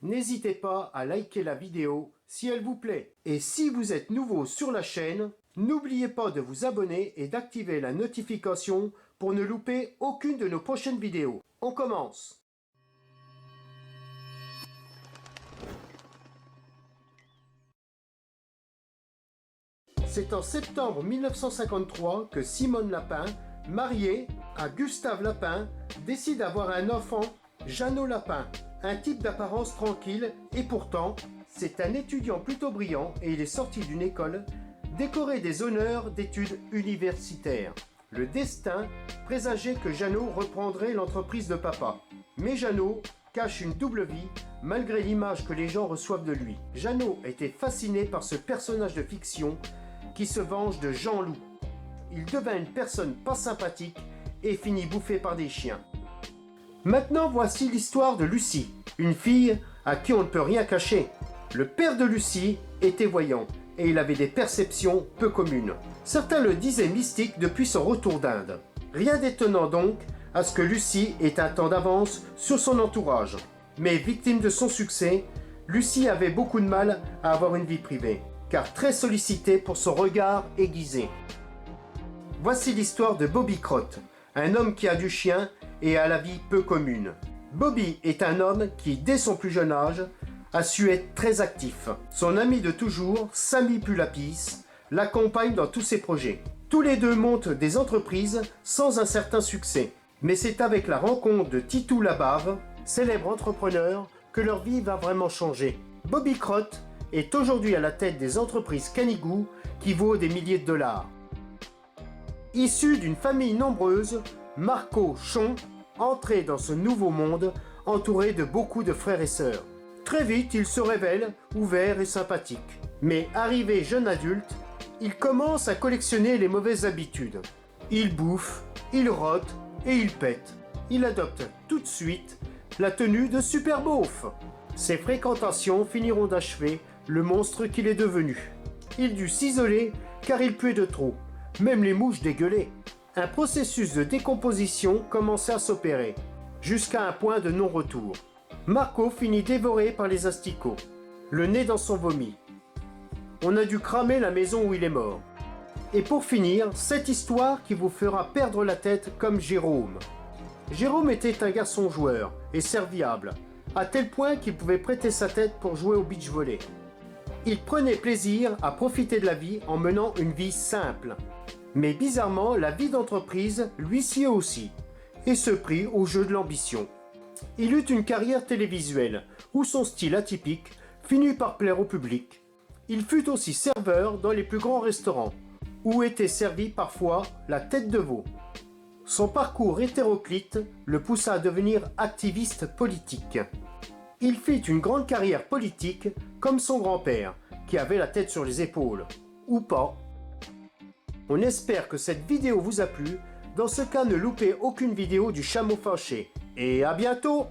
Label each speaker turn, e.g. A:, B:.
A: n'hésitez pas à liker la vidéo si elle vous plaît. Et si vous êtes nouveau sur la chaîne, n'oubliez pas de vous abonner et d'activer la notification pour ne louper aucune de nos prochaines vidéos. On commence! C'est en septembre 1953 que Simone Lapin, mariée à Gustave Lapin, décide d'avoir un enfant, Jeannot Lapin, un type d'apparence tranquille, et pourtant, c'est un étudiant plutôt brillant et il est sorti d'une école décoré des honneurs d'études universitaires. Le destin présageait que Jeannot reprendrait l'entreprise de papa. Mais Jeannot cache une double vie malgré l'image que les gens reçoivent de lui. Jeannot était fasciné par ce personnage de fiction qui se venge de Jean Loup. Il devint une personne pas sympathique et finit bouffé par des chiens. Maintenant voici l'histoire de Lucie, une fille à qui on ne peut rien cacher. Le père de Lucie était voyant et il avait des perceptions peu communes. Certains le disaient mystique depuis son retour d'Inde. Rien d'étonnant donc à ce que Lucie ait un temps d'avance sur son entourage. Mais victime de son succès, Lucie avait beaucoup de mal à avoir une vie privée, car très sollicitée pour son regard aiguisé. Voici l'histoire de Bobby Crotte, un homme qui a du chien et a la vie peu commune. Bobby est un homme qui, dès son plus jeune âge, a su être très actif. Son ami de toujours, Samy Pulapis, l'accompagne dans tous ses projets. Tous les deux montent des entreprises sans un certain succès. Mais c'est avec la rencontre de Titou Labave, célèbre entrepreneur, que leur vie va vraiment changer. Bobby Crotte est aujourd'hui à la tête des entreprises Canigou qui vaut des milliers de dollars. Issu d'une famille nombreuse, Marco Chon entrait dans ce nouveau monde entouré de beaucoup de frères et sœurs. Très vite, il se révèle ouvert et sympathique. Mais arrivé jeune adulte, il commence à collectionner les mauvaises habitudes. Il bouffe, il rote et il pète. Il adopte tout de suite la tenue de super beauf. Ses fréquentations finiront d'achever le monstre qu'il est devenu. Il dut s'isoler car il puait de trop. Même les mouches dégueulaient. Un processus de décomposition commençait à s'opérer, jusqu'à un point de non-retour. Marco finit dévoré par les asticots, le nez dans son vomi. On a dû cramer la maison où il est mort. Et pour finir, cette histoire qui vous fera perdre la tête comme Jérôme. Jérôme était un garçon joueur et serviable, à tel point qu'il pouvait prêter sa tête pour jouer au beach volley. Il prenait plaisir à profiter de la vie en menant une vie simple. Mais bizarrement, la vie d'entreprise lui sied aussi, et se prit au jeu de l'ambition. Il eut une carrière télévisuelle, où son style atypique finit par plaire au public. Il fut aussi serveur dans les plus grands restaurants, où était servie parfois la tête de veau. Son parcours hétéroclite le poussa à devenir activiste politique. Il fit une grande carrière politique comme son grand-père, qui avait la tête sur les épaules. Ou pas. On espère que cette vidéo vous a plu. Dans ce cas, ne loupez aucune vidéo du chameau fâché. Et à bientôt!